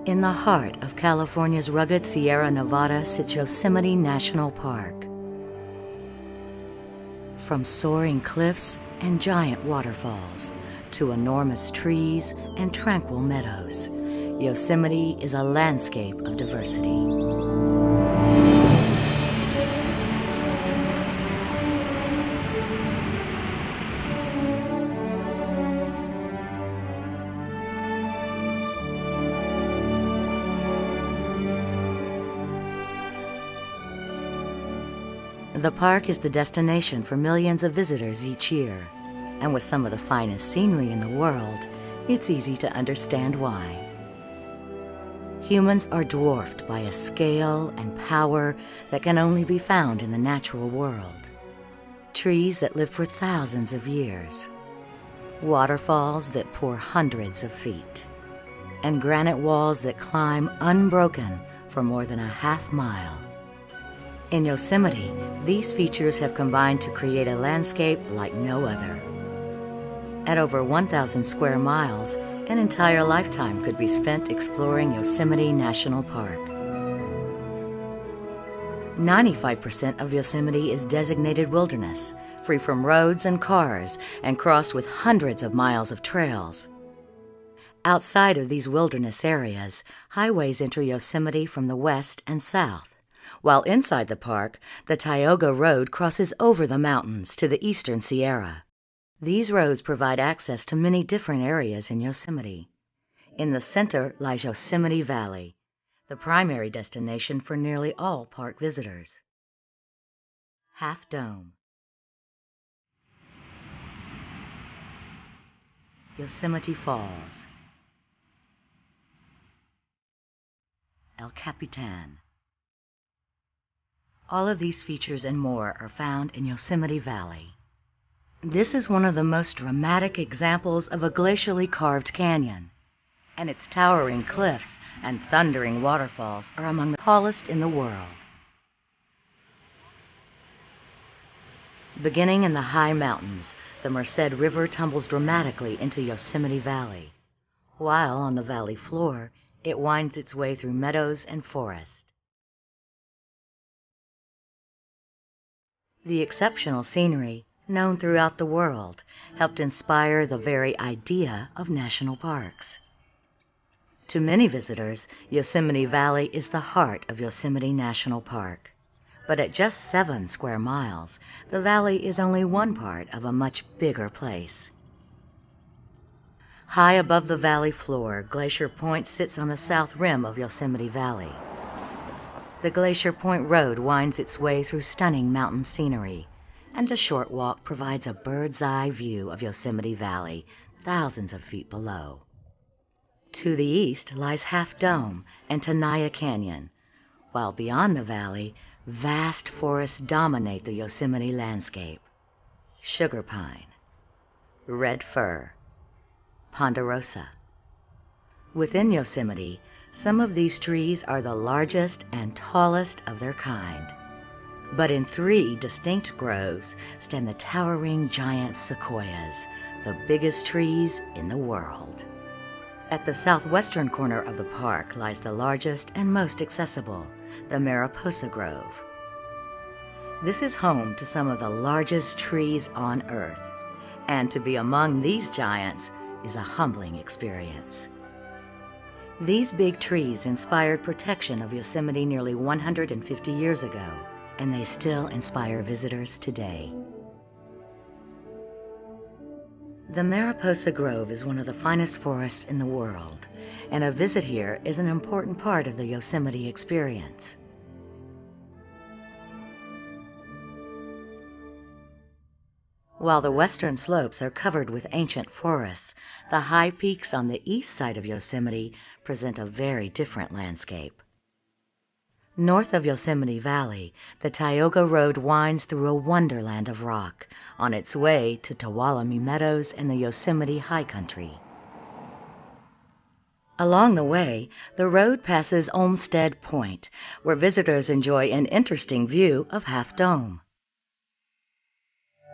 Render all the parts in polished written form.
In the heart of California's rugged Sierra Nevada sits Yosemite National Park. From soaring cliffs and giant waterfalls to enormous trees and tranquil meadows, Yosemite is a landscape of diversity. The park is the destination for millions of visitors each year, and with some of the finest scenery in the world, it's easy to understand why. Humans are dwarfed by a scale and power that can only be found in the natural world. Trees that live for thousands of years, waterfalls that pour hundreds of feet, and granite walls that climb unbroken for more than a half-mile. In Yosemite, these features have combined to create a landscape like no other. At over 1,000 square miles, an entire lifetime could be spent exploring Yosemite National Park. 95% of Yosemite is designated wilderness, free from roads and cars, and crossed with hundreds of miles of trails. Outside of these wilderness areas, highways enter Yosemite from the west and south, while inside the park, the Tioga Road crosses over the mountains to the eastern Sierra. These roads provide access to many different areas in Yosemite. In the center lies Yosemite Valley, the primary destination for nearly all park visitors. Half Dome, Yosemite Falls, El Capitan. All of these features and more are found in Yosemite Valley. This is one of the most dramatic examples of a glacially carved canyon, and its towering cliffs and thundering waterfalls are among the tallest in the world. Beginning in the high mountains, the Merced River tumbles dramatically into Yosemite Valley, while on the valley floor, it winds its way through meadows and forests. The exceptional scenery, known throughout the world, helped inspire the very idea of national parks. To many visitors, Yosemite Valley is the heart of Yosemite National Park. But at just 7 square miles, the valley is only one part of a much bigger place. High above the valley floor, Glacier Point sits on the south rim of Yosemite Valley. The Glacier Point Road winds its way through stunning mountain scenery, and a short walk provides a bird's-eye view of Yosemite Valley, thousands of feet below. To the east lies Half Dome and Tenaya Canyon, while beyond the valley, vast forests dominate the Yosemite landscape. Sugar pine, red fir, ponderosa. Within Yosemite, some of these trees are the largest and tallest of their kind. But in 3 distinct groves stand the towering giant sequoias, the biggest trees in the world. At the southwestern corner of the park lies the largest and most accessible, the Mariposa Grove. This is home to some of the largest trees on Earth, and to be among these giants is a humbling experience. These big trees inspired protection of Yosemite nearly 150 years ago, and they still inspire visitors today. The Mariposa Grove is one of the finest forests in the world, and a visit here is an important part of the Yosemite experience. While the western slopes are covered with ancient forests, the high peaks on the east side of Yosemite present a very different landscape. North of Yosemite Valley, the Tioga Road winds through a wonderland of rock on its way to Tuolumne Meadows and the Yosemite High Country. Along the way, the road passes Olmsted Point, where visitors enjoy an interesting view of Half Dome.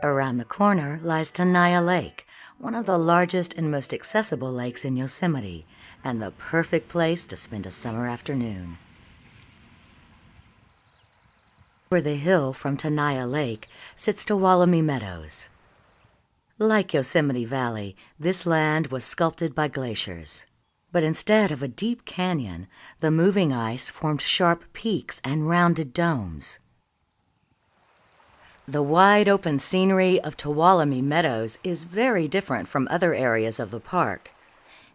Around the corner lies Tenaya Lake, one of the largest and most accessible lakes in Yosemite, and the perfect place to spend a summer afternoon. Over the hill from Tenaya Lake sits Tuolumne Meadows. Like Yosemite Valley, this land was sculpted by glaciers. But instead of a deep canyon, the moving ice formed sharp peaks and rounded domes. The wide-open scenery of Tuolumne Meadows is very different from other areas of the park,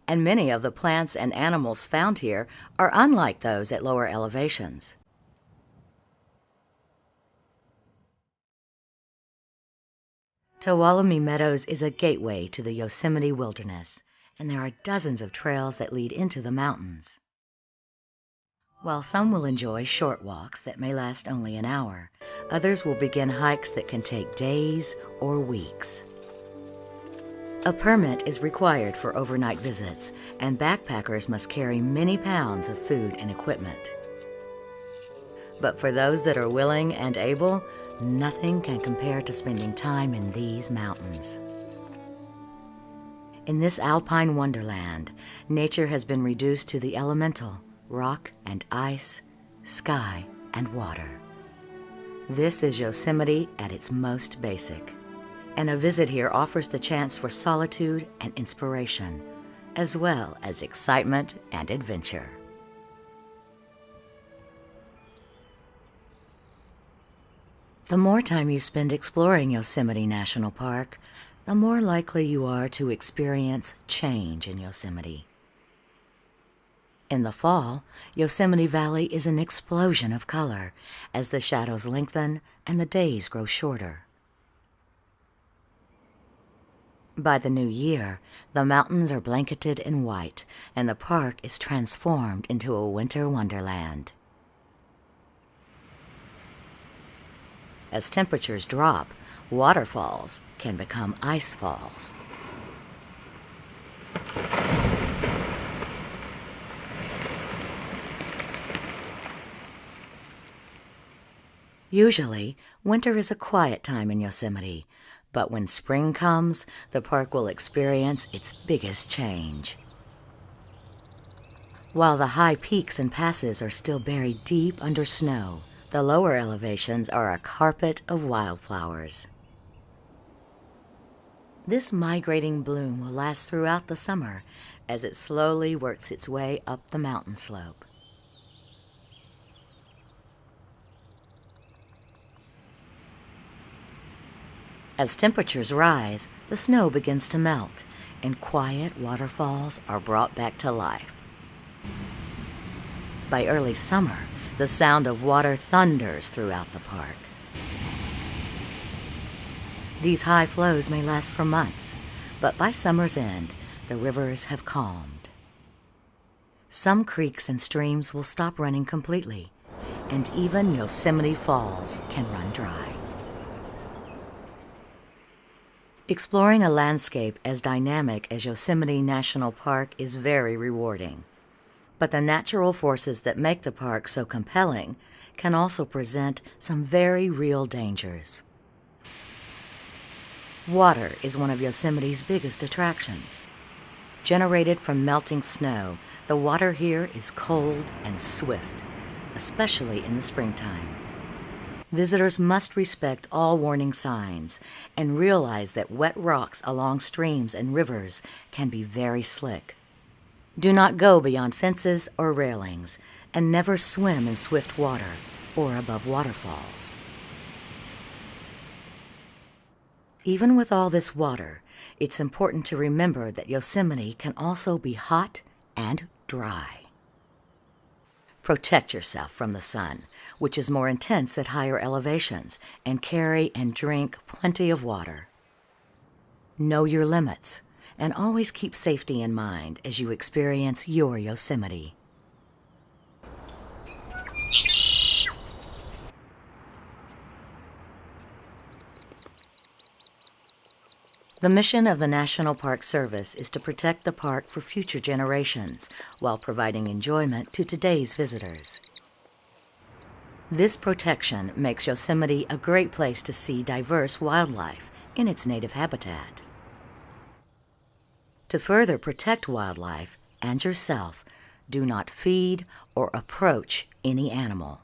and many of the plants and animals found here are unlike those at lower elevations. Tuolumne Meadows is a gateway to the Yosemite wilderness, and there are dozens of trails that lead into the mountains. While some will enjoy short walks that may last only an hour, others will begin hikes that can take days or weeks. A permit is required for overnight visits, and backpackers must carry many pounds of food and equipment. But for those that are willing and able, nothing can compare to spending time in these mountains. In this alpine wonderland, nature has been reduced to the elemental: rock and ice, sky and water. This is Yosemite at its most basic, and a visit here offers the chance for solitude and inspiration, as well as excitement and adventure. The more time you spend exploring Yosemite National Park, the more likely you are to experience change in Yosemite. In the fall, Yosemite Valley is an explosion of color as the shadows lengthen and the days grow shorter. By the new year, the mountains are blanketed in white, and the park is transformed into a winter wonderland. As temperatures drop, waterfalls can become ice falls. Usually, winter is a quiet time in Yosemite, but when spring comes, the park will experience its biggest change. While the high peaks and passes are still buried deep under snow, the lower elevations are a carpet of wildflowers. This migrating bloom will last throughout the summer as it slowly works its way up the mountain slope. As temperatures rise, the snow begins to melt, and quiet waterfalls are brought back to life. By early summer, the sound of water thunders throughout the park. These high flows may last for months, but by summer's end, the rivers have calmed. Some creeks and streams will stop running completely, and even Yosemite Falls can run dry. Exploring a landscape as dynamic as Yosemite National Park is very rewarding. But the natural forces that make the park so compelling can also present some very real dangers. Water is one of Yosemite's biggest attractions. Generated from melting snow, the water here is cold and swift, especially in the springtime. Visitors must respect all warning signs and realize that wet rocks along streams and rivers can be very slick. Do not go beyond fences or railings, and never swim in swift water or above waterfalls. Even with all this water, it's important to remember that Yosemite can also be hot and dry. Protect yourself from the sun, which is more intense at higher elevations, and carry and drink plenty of water. Know your limits, and always keep safety in mind as you experience your Yosemite. The mission of the National Park Service is to protect the park for future generations while providing enjoyment to today's visitors. This protection makes Yosemite a great place to see diverse wildlife in its native habitat. To further protect wildlife and yourself, do not feed or approach any animal.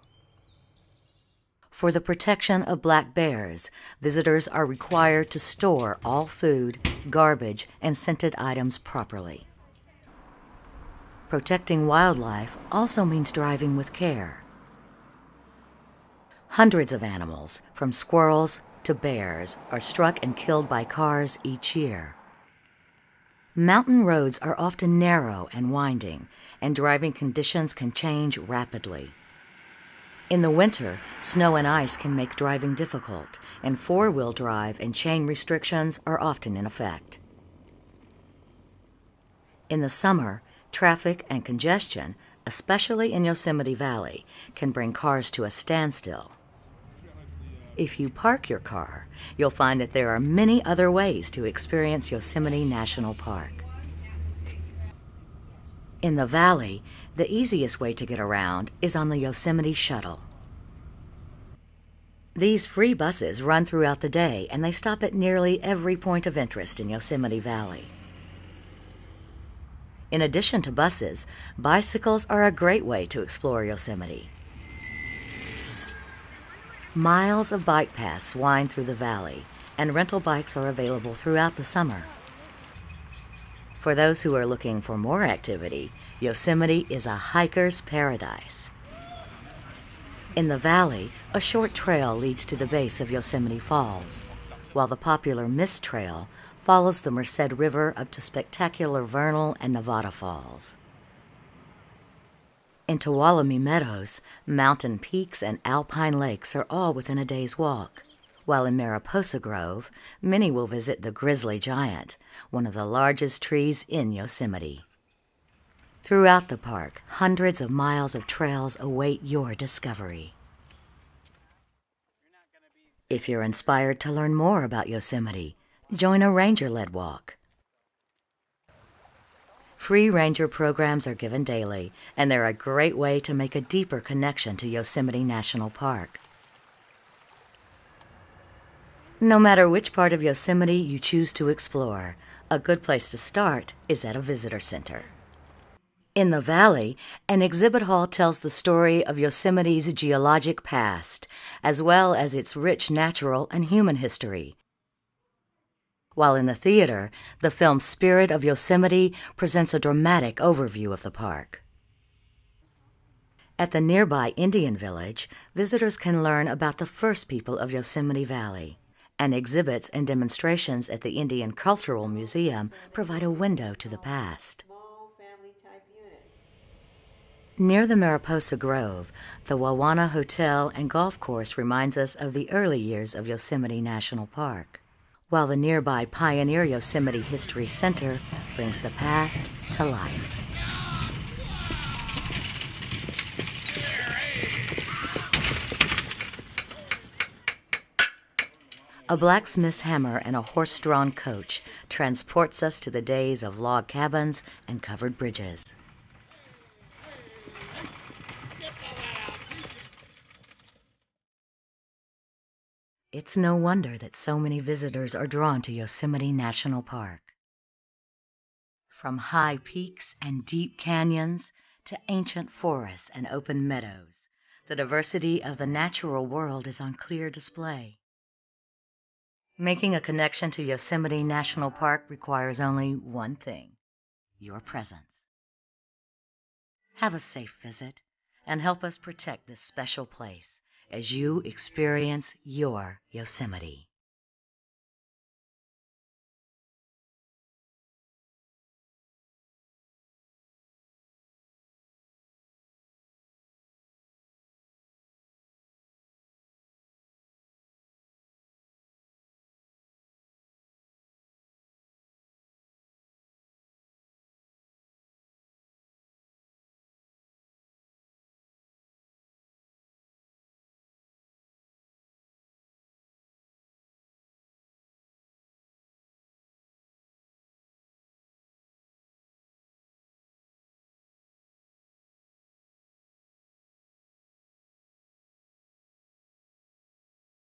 For the protection of black bears, visitors are required to store all food, garbage, and scented items properly. Protecting wildlife also means driving with care. Hundreds of animals, from squirrels to bears, are struck and killed by cars each year. Mountain roads are often narrow and winding, and driving conditions can change rapidly. In the winter, snow and ice can make driving difficult, and four-wheel drive and chain restrictions are often in effect. In the summer, traffic and congestion, especially in Yosemite Valley, can bring cars to a standstill. If you park your car, you'll find that there are many other ways to experience Yosemite National Park. In the valley, the easiest way to get around is on the Yosemite Shuttle. These free buses run throughout the day, and they stop at nearly every point of interest in Yosemite Valley. In addition to buses, bicycles are a great way to explore Yosemite. Miles of bike paths wind through the valley, and rental bikes are available throughout the summer. For those who are looking for more activity, Yosemite is a hiker's paradise. In the valley, a short trail leads to the base of Yosemite Falls, while the popular Mist Trail follows the Merced River up to spectacular Vernal and Nevada Falls. In Tuolumne Meadows, mountain peaks and alpine lakes are all within a day's walk, while in Mariposa Grove, many will visit the Grizzly Giant, one of the largest trees in Yosemite. Throughout the park, hundreds of miles of trails await your discovery. If you're inspired to learn more about Yosemite, join a ranger-led walk. Free ranger programs are given daily, and they're a great way to make a deeper connection to Yosemite National Park. No matter which part of Yosemite you choose to explore, a good place to start is at a visitor center. In the valley, an exhibit hall tells the story of Yosemite's geologic past, as well as its rich natural and human history. While in the theater, the film Spirit of Yosemite presents a dramatic overview of the park. At the nearby Indian Village, visitors can learn about the first people of Yosemite Valley, and exhibits and demonstrations at the Indian Cultural Museum provide a window to the past. Near the Mariposa Grove, the Wawana Hotel and Golf Course reminds us of the early years of Yosemite National Park, while the nearby Pioneer Yosemite History Center brings the past to life. A blacksmith's hammer and a horse-drawn coach transports us to the days of log cabins and covered bridges. It's no wonder that so many visitors are drawn to Yosemite National Park. From high peaks and deep canyons to ancient forests and open meadows, the diversity of the natural world is on clear display. Making a connection to Yosemite National Park requires only one thing: your presence. Have a safe visit and help us protect this special place as you experience your Yosemite.